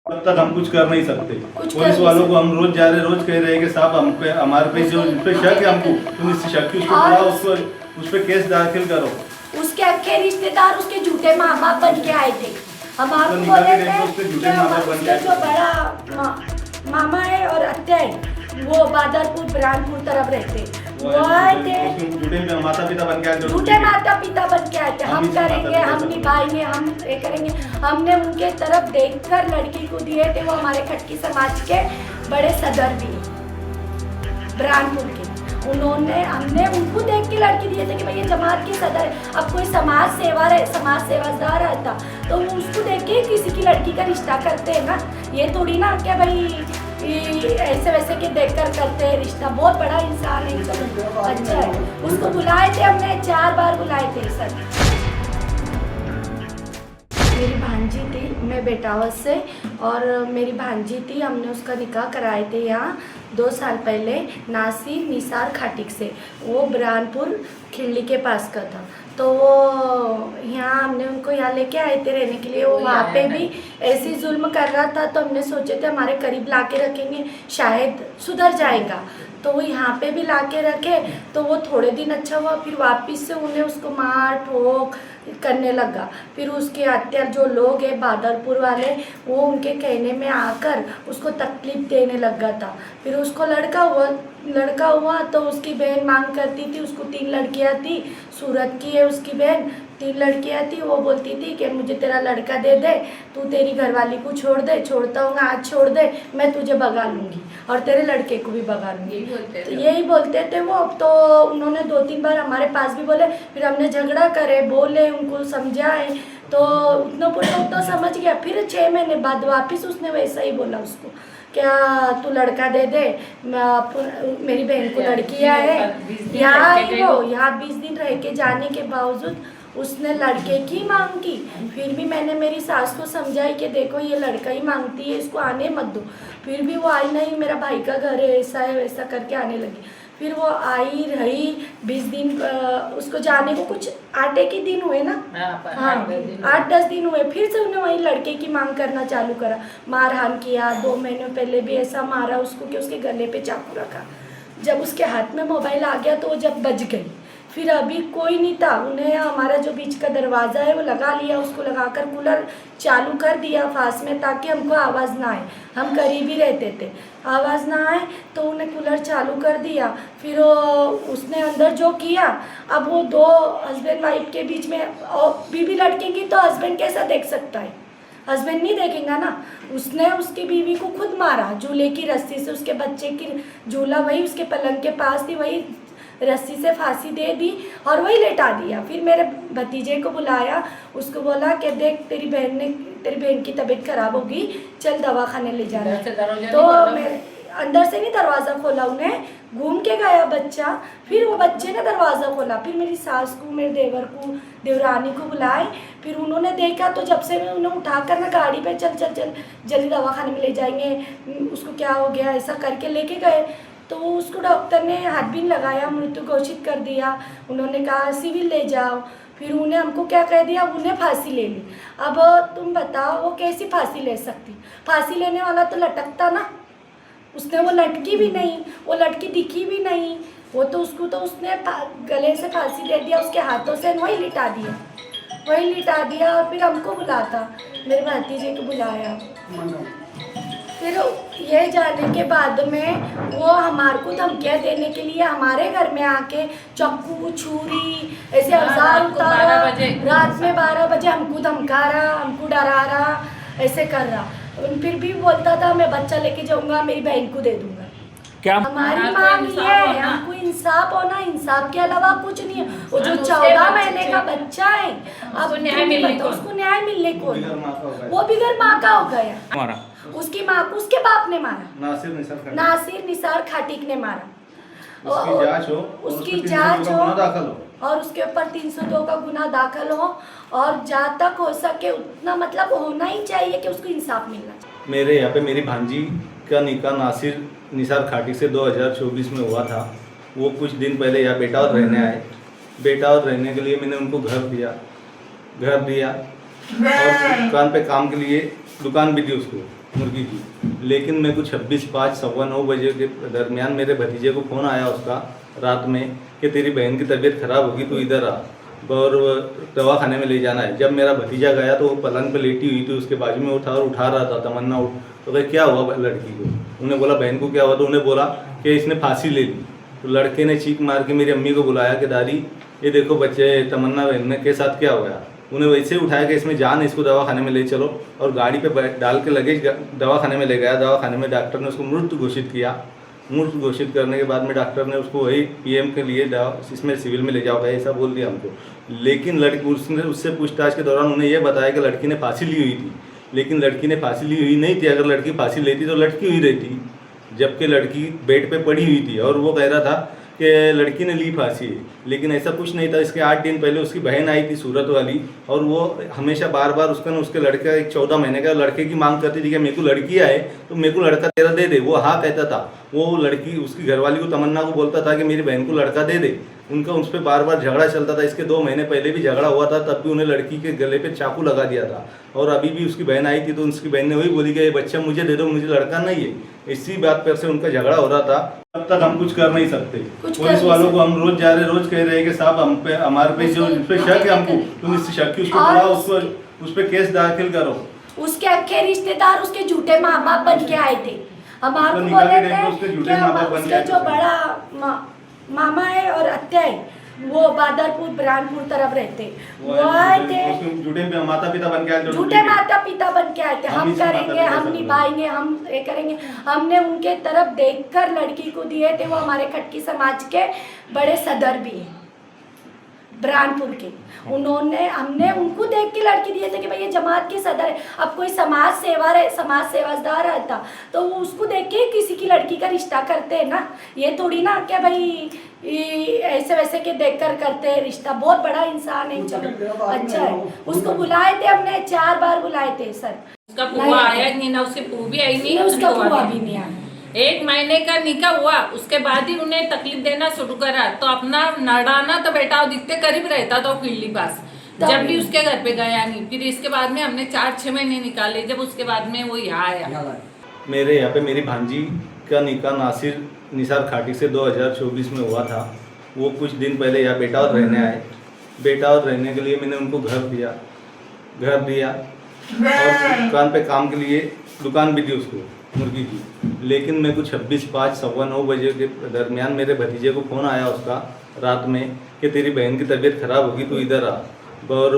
तब तक हम कुछ कर नहीं सकते। पुलिस वालों को हम रोज जा रहे, रोज कह रहे हैं कि साहब हम पे, हमारे पे जो पे शक है, हमको तुम इस शक की उसको बुलाओ, उसको उस पे केस दाखिल करो। उसके अक्के रिश्तेदार उसके झूठे माँ बाप बन के आए थे। हम आपको बोले थे कि जो बड़ा मामा है और अत्या है वो बादलपुर बुरहानपुर तरफ रहते, वो आए थे झूठे माता पिता बन के आए, झूठे माता पिता बन के आए थे। हम करेंगे, हम निभाएंगे, हम ये करेंगे। हमने उनके तरफ देखकर लड़की को दिए थे। वो हमारे खटकी समाज के बड़े सदर भी बुरहानपुर के, उन्होंने हमने उनको देख के लड़की दिए थे कि भाई ये जमात के सदर है। अब कोई समाज सेवादार रहता तो उसको देख के किसी की लड़की का रिश्ता करते हैं ना, ये थोड़ी ना क्या भाई ऐसे वैसे के देखकर करते हैं रिश्ता। बहुत बड़ा इंसान है, अच्छा है। उसको बुलाए थे हमने, 4 बार बुलाए थे सर। मेरी भांजी थी, मैं बेटावत से, और मेरी भांजी थी, हमने उसका निकाह कराए थे यहाँ 2 साल पहले नासिर निसार खाटिक से। वो बुरहानपुर खिल्ली के पास का था, तो वो यहाँ हमने उनको यहाँ लेके आए थे रहने के लिए। वो वहाँ पे भी ऐसी जुल्म कर रहा था, तो हमने सोचे थे हमारे करीब ला के रखेंगे शायद सुधर जाएगा, तो वो यहाँ पे भी ला के रखे। तो वो थोड़े दिन अच्छा हुआ, फिर वापस से उन्हें उसको मार ठोक करने लगा। फिर उसके हत्यार जो लोग हैं बादलपुर वाले, वो उनके कहने में आकर उसको तकलीफ देने लगा था। फिर उसको लड़का हुआ तो उसकी बहन मांग करती थी, उसको 3 लड़कियां थी, सूरत की है उसकी बहन, 3 लड़कियां थी। वो बोलती थी कि मुझे तेरा लड़का दे दे, तू तेरी घरवाली को छोड़ दे, छोड़ता हूँ आज छोड़ दे, मैं तुझे भगा लूँगी और तेरे लड़के को भी भगा लूँगी। यही बोलते थे वो। तो उन्होंने 2-3 बार हमारे पास भी बोले, फिर हमने झगड़ा करे, बोले, उनको समझाए, तो उतना पूरा तो समझ गया। फिर 6 महीने बाद वापस उसने वैसा ही बोला उसको, क्या तू लड़का दे दे, मेरी बहन को लड़कियाँ है। यहाँ 20 दिन रह के जाने के बावजूद उसने लड़के की मांग की। फिर भी मैंने मेरी सास को समझाई कि देखो ये लड़का ही मांगती है, इसको आने मत दो। फिर भी वो आई नहीं, मेरा भाई का घर है, ऐसा है वैसा करके आने लगी। फिर वो आई रही 20 दिन, उसको जाने को कुछ 8 ही दिन हुए ना, हाँ 8-10 दिन हुए। फिर से उन्हें वही लड़के की मांग करना चालू करा, मारहान किया। 2 महीने पहले भी ऐसा मारा उसको कि उसके गले पे चाकू रखा। जब उसके हाथ में मोबाइल आ गया तो वो जब बच गई। फिर अभी कोई नहीं था, उन्हें हमारा जो बीच का दरवाज़ा है वो लगा लिया, उसको लगाकर कूलर चालू कर दिया पास में, ताकि हमको आवाज़ ना आए। हम करीब ही रहते थे, आवाज़ ना आए तो उन्हें कूलर चालू कर दिया। फिर उसने अंदर जो किया, अब वो 2 हस्बैंड वाइफ के बीच में और बीवी लड़केंगी तो हस्बैंड कैसा देख सकता है, हस्बैंड नहीं देखेगा ना। उसने उसकी बीवी को खुद मारा झूले की रस्सी से, उसके बच्चे की झूला वही उसके पलंग के पास थी, वही रस्सी से फांसी दे दी और वही लेटा दिया। फिर मेरे भतीजे को बुलाया, उसको बोला कि देख तेरी बहन की तबीयत खराब होगी, चल दवाखाने ले जाना। तो मैं अंदर से नहीं दरवाज़ा खोला, उन्हें घूम के गया बच्चा। फिर वो बच्चे ने दरवाज़ा खोला, फिर मेरी सास को, मेरे देवर को, देवरानी को बुलाए। फिर उन्होंने देखा, तो जब से मैं उन्हें उठाकर ना गाड़ी पे चल जल्दी दवाखाने में ले जाएंगे, उसको क्या हो गया ऐसा करके लेके गए। तो उसको डॉक्टर ने हाथ भी लगाया, मृत्यु घोषित कर दिया। उन्होंने कहा सिविल ले जाओ। फिर उन्हें हमको क्या कह दिया, उन्हें फांसी ले ली। अब तुम बताओ वो कैसी फांसी ले सकती, फांसी लेने वाला तो लटकता ना, उसने वो लटकी भी नहीं, वो लटकी दिखी भी नहीं, वो तो उसने गले से फांसी दे दिया, उसके हाथों से वही लिटा दिया। और फिर हमको बुलाता, मेरे भतीजे को बुलाया। फिर ये जाने के बाद में वो हमारे को धमकियाँ देने के लिए हमारे घर में आके चाकू छुरी ऐसे औजार उतारा, रात में 12 बजे हमको धमका रहा, हमको डरा रहा, ऐसे कर रहा। फिर भी बोलता था मैं बच्चा लेके जाऊंगा, मेरी बहन को दे दूंगा। क्या हमारी मांग ये है, हमको इंसाफ होना, इंसाफ के अलावा कुछ नहीं है। वो जो 14 महीने का बच्चा है, अब उसको न्याय मिलने को, वो बिगर माँ का हो गया। उसकी माँ को उसके बाप ने मारा, नासिर निसार खाटिक ने मारा। उसकी जांच हो और उसके ऊपर 302 का गुना दाखिल हो, और जहाँ तक हो सके उतना मतलब होना ही चाहिए कि उसको इंसाफ मिलना चाहिए। मेरे यहाँ पे मेरी भांजी का निकाह नासिर निसार खाटिक से 2024 में हुआ था। वो कुछ दिन पहले यहाँ बेटावत रहने आए। बेटावत रहने के लिए मैंने उनको घर दिया और दुकान पे काम के लिए दुकान भी दी उसको। मुर्गी की। लेकिन मेरे को 26/5 9:15 बजे के दरमियान मेरे भतीजे को फ़ोन आया उसका रात में कि तेरी बहन की तबीयत ख़राब होगी, तू इधर आ और दवाखाने में ले जाना है। जब मेरा भतीजा गया तो वो पलंग पे लेटी हुई थी, उसके बाजू में उठा और उठा रहा था, तमन्ना उठ। तो कहे क्या हुआ लड़की को? उन्हें बोला बहन को क्या हुआ, तो उन्हें बोला कि इसने फांसी ले ली। तो लड़के ने चीख मार के मेरी अम्मी को बुलाया कि दादी ये देखो बच्चे तमन्ना बहन के साथ क्या हो गया। उन्हें वैसे ही उठाया कि इसमें जान, इसको दवाखाने में ले चलो, और गाड़ी पे डाल के लगेज दवाखाने में ले गया। दवाखाने में डॉक्टर ने उसको मृत घोषित किया। मृत घोषित करने के बाद में डॉक्टर ने उसको वही पीएम के लिए इसमें सिविल में ले जाओगे ऐसा बोल दिया हमको। लेकिन लड़की उससे पूछताछ के दौरान उन्हें यह बताया कि लड़की ने फांसी ली हुई थी, लेकिन लड़की ने फांसी ली हुई नहीं थी। अगर लड़की फांसी लेती तो लटकी हुई रहती, जबकि लड़की बेड पे पड़ी हुई थी और वो कह रहा था कि लड़की ने ली फांसी, लेकिन ऐसा कुछ नहीं था। इसके 8 दिन पहले उसकी बहन आई थी सूरत वाली, और वो हमेशा बार बार उसके लड़का एक 14 महीने का लड़के की मांग करती थी कि मेरे को लड़की आए तो मेरे को लड़का तेरा दे दे। वो हाँ कहता था। वो लड़की उसकी घरवाली को तमन्ना को बोलता था कि मेरी बहन को लड़का दे दे। उनका उस पर बार बार झगड़ा चलता था। इसके 2 महीने पहले भी झगड़ा हुआ था, तब भी उन्हें लड़की के गले पे चाकू लगा दिया था। और अभी भी उसकी बहन आई थी तो उसकी बहन ने वही बोली कि ये बच्चा मुझे दे दो, मुझे लड़का नहीं है। इसी बात पर से उनका झगड़ा हो रहा था। तब तक हम कुछ कर नहीं सकते। पुलिस वालों को हम रोज जा रहे, रोज कह रहे हैं कि साहब हम पे हमारे पे जो इस पे शक है, हमको तुम इस शक की उसको बुलाओ, उस पे केस दाखिल करो। उसके अक्के रिश्तेदार उसके झूठे माँ बाप बन के आए थे। हमारे को बोले थे कि उसके जो बड़ा मामा है और अत्या है वो बादरपुर ब्रानपुर तरफ रहते, वो आए थे झूठे माता पिता बन के आए थे। झूठे माता पिता बन के आए थे। हम करेंगे, हम निभाएंगे, हम ये करेंगे। हमने उनके तरफ देखकर लड़की को दिए थे। वो हमारे खटकी समाज के बड़े सदर भी हैं ब्रानपुर के। हमने उनको देख के लड़की दिए थे कि भाई ये जमात के सदर है। अब कोई समाज सेवादार रहता तो वो उसको देख के किसी की लड़की का रिश्ता करते हैं ना। ये थोड़ी ना क्या भाई ऐसे वैसे के देखकर करते हैं रिश्ता। बहुत बड़ा इंसान है, चलो अच्छा है। उसको बुलाए थे हमने, 4 बार बुलाए थे सर। उसका पुआ आया नहीं ना, उसकी पू भी आई नहीं, उसका पुआ भी नहीं आया। 1 महीने का निकाह हुआ, उसके बाद ही उन्हें तकलीफ देना शुरू करा। तो अपना नड़ाना तो बेटा दिखते करीब रहता था फील्डी पास, जब भी उसके घर पे गया नहीं। फिर इसके बाद में हमने 4-6 महीने निकाले, जब उसके बाद में वो यहाँ आया। मेरे यहाँ पे मेरी भांजी का निकाह निसार खाटी से 2024 में हुआ था। वो कुछ दिन पहले यहाँ बेटावत रहने आए। बेटावत रहने के लिए मैंने उनको घर दिया और दुकान पे काम के लिए दुकान भी दी उसको मुर्गी की। लेकिन मेरे को 26/5 9:15 बजे के दरमियान मेरे भतीजे को फ़ोन आया उसका रात में कि तेरी बहन की तबीयत ख़राब होगी, तू इधर आ और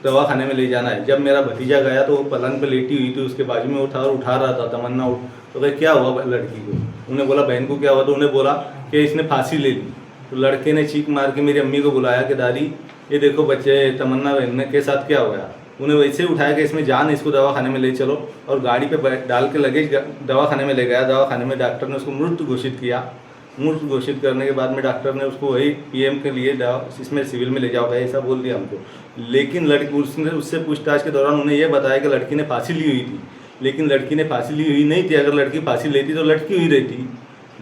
दवाखाने में ले जाना है। जब मेरा भतीजा गया तो वो पलंग पे लेटी हुई थी, उसके बाजू में उठा और उठा रहा था, तमन्ना उठ। तो कहे क्या हुआ लड़की को? उन्हें बोला बहन को क्या हुआ, तो उन्हें बोला कि इसने फांसी ले ली। तो लड़के ने चीख मार के मेरी अम्मी को बुलाया कि दादी ये देखो बच्चे तमन्ना बहन के साथ क्या हो गया। उन्हें वैसे ही उठाया कि इसमें जान, इसको दवाखाने में ले चलो, और गाड़ी पे डाल के लगेज दवाखाने में ले गया। दवाखाने में डॉक्टर ने उसको मृत घोषित किया। मृत घोषित करने के बाद में डॉक्टर ने उसको वही पीएम के लिए इसमें सिविल में ले जाओगे ऐसा बोल दिया हमको। लेकिन लड़की उससे पूछताछ के दौरान उन्हें यह बताया कि लड़की ने फांसी ली हुई थी, लेकिन लड़की ने फांसी ली हुई नहीं थी। अगर लड़की फांसी लेती तो लटकी हुई रहती,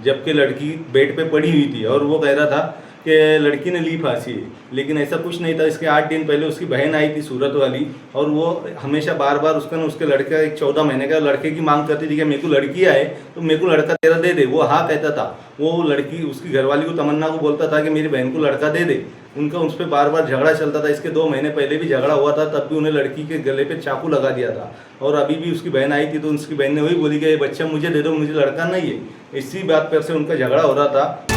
जबकि लड़की बेड पे पड़ी हुई थी, और वो कह रहा था कि लड़की ने ली फांसी, लेकिन ऐसा कुछ नहीं था। इसके 8 दिन पहले उसकी बहन आई थी सूरत वाली, और वो हमेशा बार बार उसके लड़का एक 14 महीने का लड़के की मांग करती थी कि मेरे को लड़की आए तो मेरे को लड़का तेरा दे दे। वो हाँ कहता था। वो लड़की उसकी घरवाली को तमन्ना को बोलता था कि मेरी बहन को लड़का दे दे। उनका उस पर बार बार झगड़ा चलता था। इसके 2 महीने पहले भी झगड़ा हुआ था, तब भी उन्हें लड़की के गले पे चाकू लगा दिया था। और अभी भी उसकी बहन आई थी तो उसकी बहन ने वही बोली कि ये बच्चा मुझे दे दो, मुझे लड़का नहीं है। इसी बात पर से उनका झगड़ा हो रहा था।